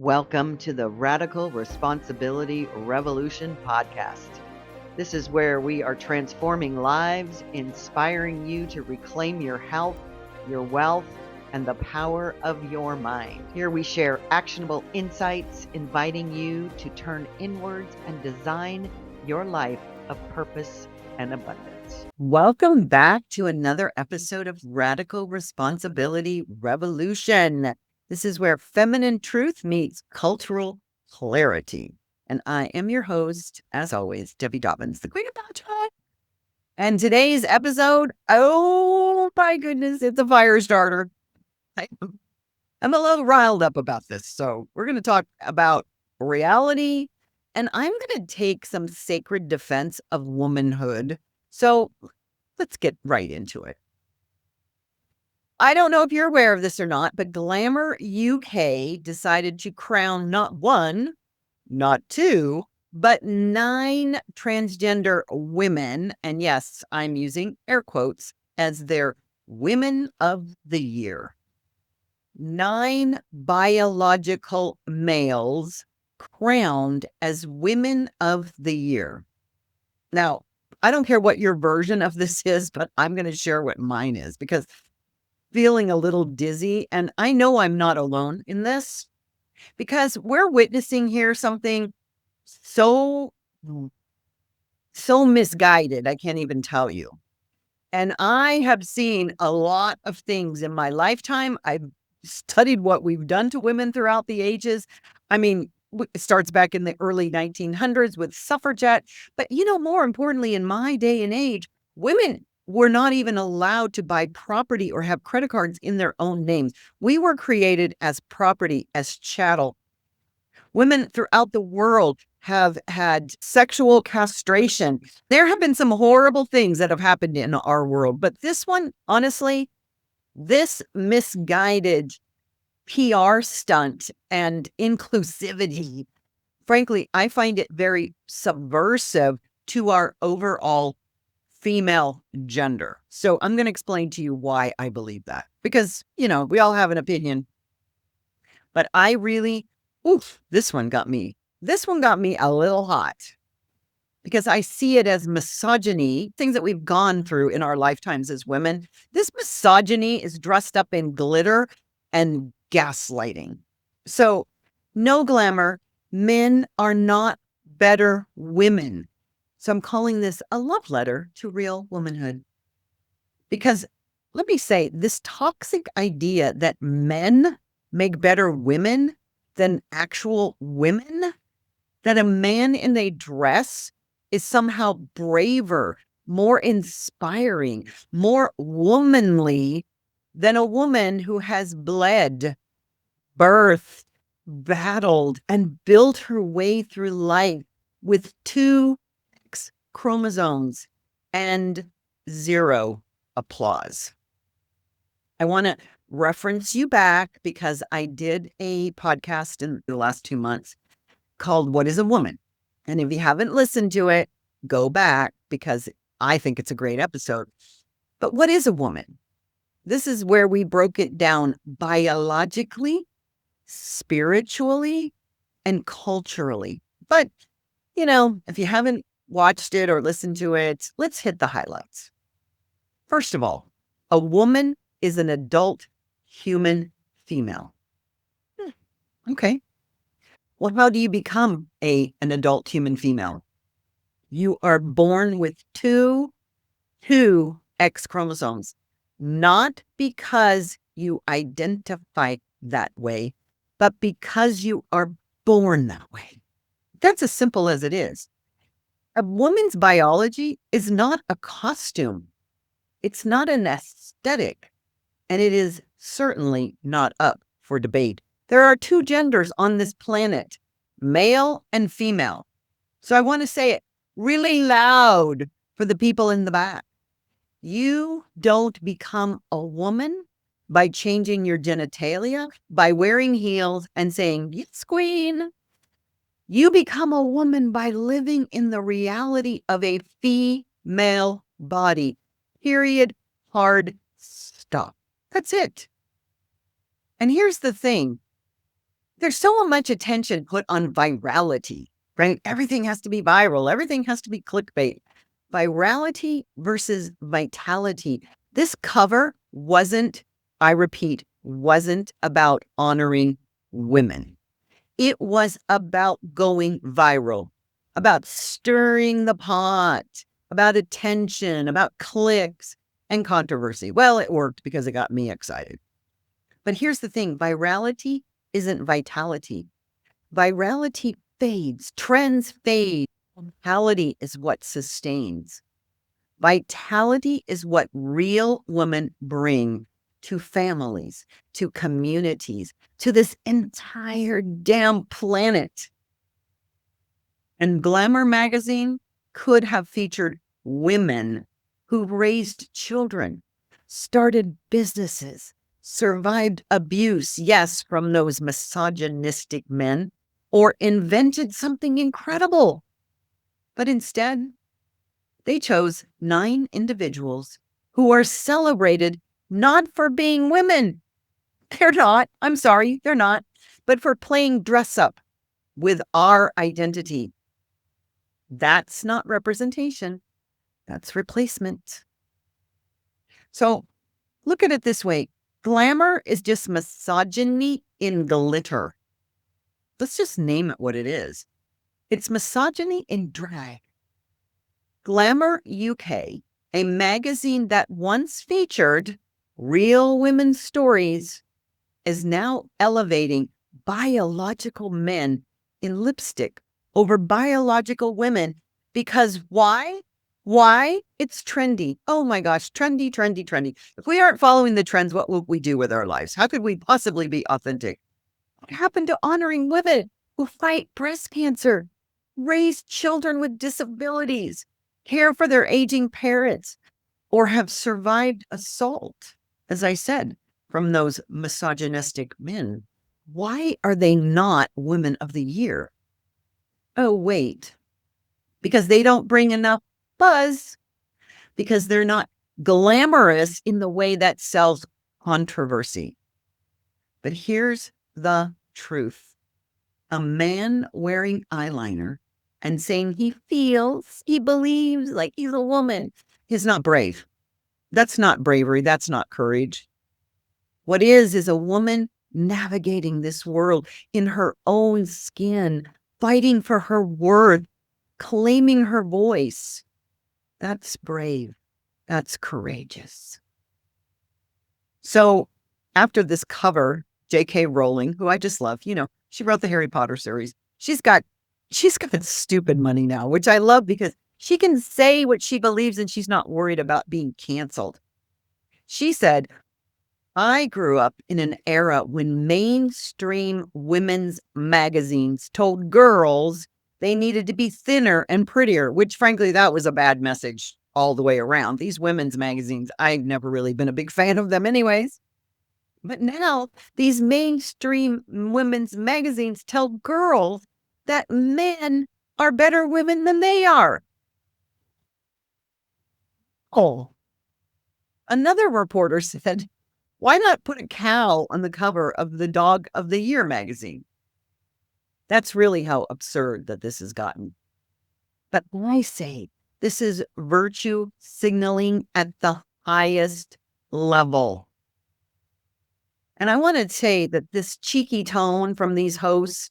Welcome to the Radical Responsibility Revolution podcast. This is where we are transforming lives, inspiring you to reclaim your health, your wealth, and the power of your mind. Here we share actionable insights, inviting you to turn inwards and design your life of purpose and abundance. Welcome back to another episode of Radical Responsibility Revolution. This is where feminine truth meets cultural clarity. And I am your host, as always, Debbie Dobbins, the Queen of Pageant. And today's episode, oh my goodness, it's a fire starter. I'm a little riled up about this. So we're going to talk about reality, and I'm going to take some sacred defense of womanhood. So let's get right into it. I don't know if you're aware of this or not, but Glamour UK decided to crown not one, not two, but 9 transgender women, and yes, I'm using air quotes, as their Women of the Year. 9 biological males crowned as Women of the Year. Now, I don't care what your version of this is, but I'm going to share what mine is because feeling a little dizzy. And I know I'm not alone in this because we're witnessing here something so misguided. I can't even tell you. And I have seen a lot of things in my lifetime. I've studied what we've done to women throughout the ages. I mean, it starts back in the early 1900s with suffragette. But, more importantly, in my day and age, women were not even allowed to buy property or have credit cards in their own names. We were created as property, as chattel. Women throughout the world have had sexual castration. There have been some horrible things that have happened in our world, but this one, honestly, this misguided PR stunt and inclusivity, frankly, I find it very subversive to our overall female gender. So I'm going to explain to you why I believe that. Because, we all have an opinion. But I really, this one got me. This one got me a little hot. Because I see it as misogyny, things that we've gone through in our lifetimes as women. This misogyny is dressed up in glitter and gaslighting. So, no glamour. Men are not better women. So I'm calling this a love letter to real womanhood. Because let me say, this toxic idea that men make better women than actual women, that a man in a dress is somehow braver, more inspiring, more womanly than a woman who has bled, birthed, battled, and built her way through life with 2 chromosomes and 0 applause. I want to reference you back because I did a podcast in the last 2 months called What is a Woman? And if you haven't listened to it, go back because I think it's a great episode. But what is a woman? This is where we broke it down biologically, spiritually, and culturally. But, if you haven't watched it or listened to it, let's hit the highlights. First of all, a woman is an adult human female. Okay. Well, how do you become an adult human female? You are born with two X chromosomes, not because you identify that way, but because you are born that way. That's as simple as it is. A woman's biology is not a costume. It's not an aesthetic, and it is certainly not up for debate. There are 2 genders on this planet, male and female. So I want to say it really loud for the people in the back. You don't become a woman by changing your genitalia, by wearing heels and saying, yes, queen. You become a woman by living in the reality of a female body. Period. Hard stop. That's it. And here's the thing. There's so much attention put on virality, right? Everything has to be viral. Everything has to be clickbait. Virality versus vitality. This cover wasn't, I repeat, wasn't about honoring women. It was about going viral, about stirring the pot, about attention, about clicks and controversy. Well, it worked because it got me excited. But here's the thing, virality isn't vitality. Virality fades, trends fade. Vitality is what sustains. Vitality is what real women bring to families, to communities, to this entire damn planet. And Glamour magazine could have featured women who raised children, started businesses, survived abuse, yes, from those misogynistic men, or invented something incredible. But instead, they chose 9 individuals who are celebrated not for being women. They're not. I'm sorry, they're not. But for playing dress up with our identity. That's not representation. That's replacement. So look at it this way. Glamour is just misogyny in glitter. Let's just name it what it is. It's misogyny in drag. Glamour UK, a magazine that once featured real women's stories, is now elevating biological men in lipstick over biological women. Because why? Why? It's trendy. Oh my gosh, trendy, trendy, trendy. If we aren't following the trends, what will we do with our lives? How could we possibly be authentic? What happened to honoring women who fight breast cancer, raise children with disabilities, care for their aging parents, or have survived assault, as I said, from those misogynistic men? Why are they not Women of the Year? Oh, wait, because they don't bring enough buzz, because they're not glamorous in the way that sells controversy. But here's the truth. A man wearing eyeliner and saying he feels, he believes like he's a woman is not brave. That's not bravery. That's not courage. What is a woman navigating this world in her own skin, fighting for her worth, claiming her voice. That's brave. That's courageous. So after this cover, J.K. Rowling, who I just love, she wrote the Harry Potter series. She's got stupid money now, which I love because she can say what she believes and she's not worried about being canceled. She said, I grew up in an era when mainstream women's magazines told girls they needed to be thinner and prettier, which frankly, that was a bad message all the way around. These women's magazines, I've never really been a big fan of them anyways. But now these mainstream women's magazines tell girls that men are better women than they are. Oh, another reporter said, why not put a cow on the cover of the Dog of the Year magazine? That's really how absurd that this has gotten. But I say this is virtue signaling at the highest level. And I want to say that this cheeky tone from these hosts,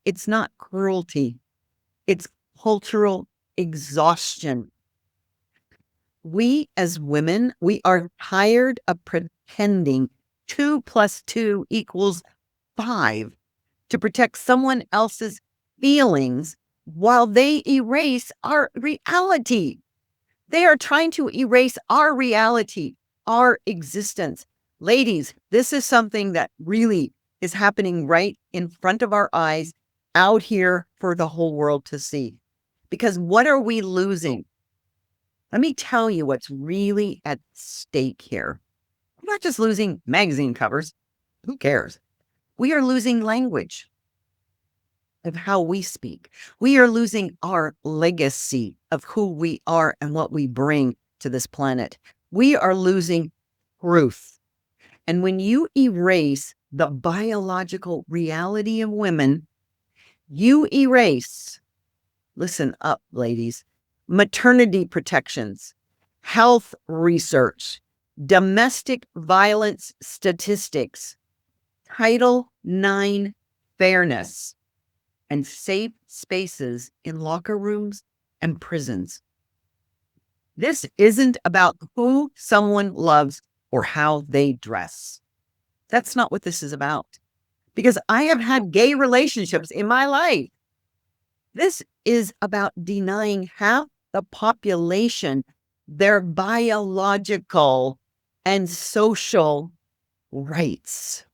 it's not cruelty. It's cultural exhaustion. We as women, we are tired of pretending 2 + 2 = 5 to protect someone else's feelings while they erase our reality. They are trying to erase our reality, our existence. Ladies, this is something that really is happening right in front of our eyes out here for the whole world to see. Because what are we losing? Let me tell you what's really at stake here. We're not just losing magazine covers. Who cares? We are losing language of how we speak. We are losing our legacy of who we are and what we bring to this planet. We are losing truth. And when you erase the biological reality of women, you erase, listen up, ladies, maternity protections, health research, domestic violence statistics, Title IX fairness, and safe spaces in locker rooms and prisons. This isn't about who someone loves or how they dress. That's not what this is about. Because I have had gay relationships in my life. This is about denying half the population their biological and social rights,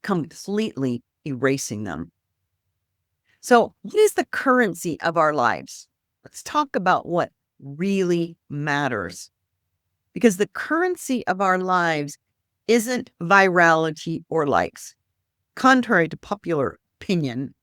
completely erasing them. So, what is the currency of our lives? Let's talk about what really matters. Because the currency of our lives isn't virality or likes. Contrary to popular opinion,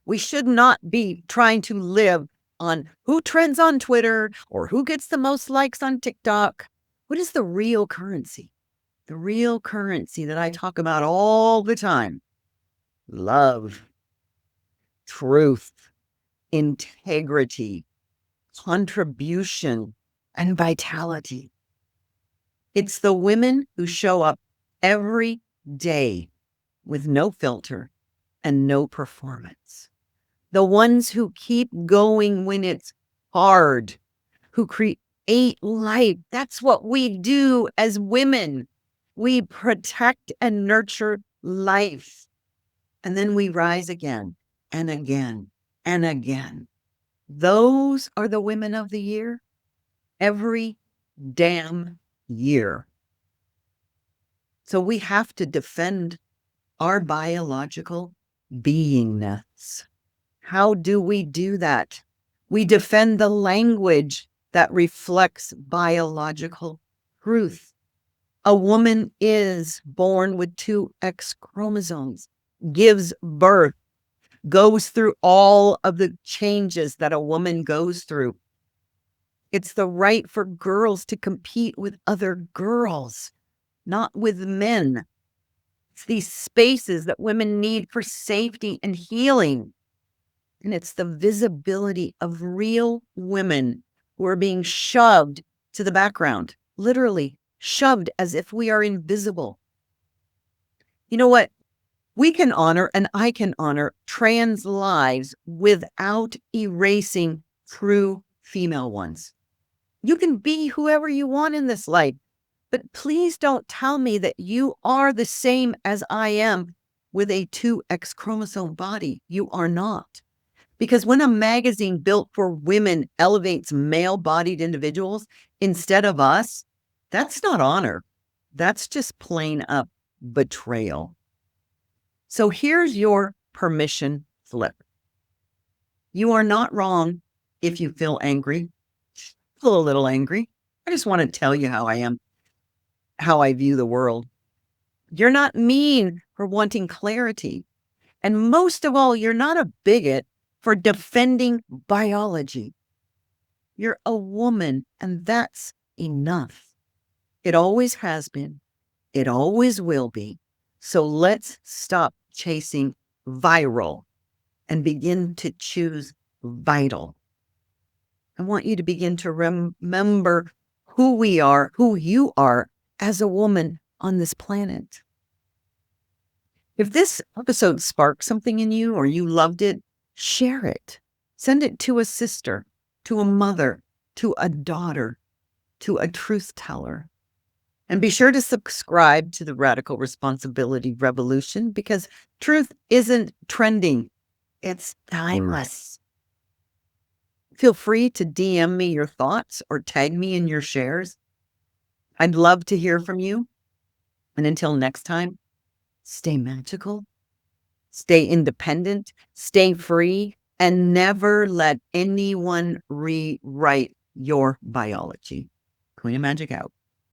we should not be trying to live on who trends on Twitter or who gets the most likes on TikTok. What is the real currency? The real currency that I talk about all the time: love, truth, integrity, contribution, and vitality. It's the women who show up every day with no filter and no performance. The ones who keep going when it's hard, who create life. That's what we do as women. We protect and nurture life. And then we rise again and again and again. Those are the women of the year, every damn year. So we have to defend our biological beingness. How do we do that? We defend the language that reflects biological truth. A woman is born with 2 X chromosomes, gives birth, goes through all of the changes that a woman goes through. It's the right for girls to compete with other girls, not with men. It's these spaces that women need for safety and healing. And it's the visibility of real women who are being shoved to the background, literally shoved as if we are invisible. You know what? We can honor, and I can honor, trans lives without erasing true female ones. You can be whoever you want in this life, but please don't tell me that you are the same as I am with a 2X chromosome body. You are not. Because when a magazine built for women elevates male-bodied individuals instead of us, that's not honor. That's just plain up betrayal. So here's your permission slip. You are not wrong if you feel angry. Feel a little angry. I just want to tell you how I am, how I view the world. You're not mean for wanting clarity. And most of all, you're not a bigot for defending biology. You're a woman, and that's enough. It always has been. It always will be. So let's stop chasing viral and begin to choose vital. I want you to begin to remember who we are, who you are as a woman on this planet. If this episode sparked something in you or you loved it, share it. Send it to a sister, to a mother, to a daughter, to a truth teller. And be sure to subscribe to the Radical Responsibility Revolution, because truth isn't trending. It's timeless. Feel free to DM me your thoughts or tag me in your shares. I'd love to hear from you. And until next time, stay magical, stay independent, stay free, and never let anyone rewrite your biology. Queen of Magic out.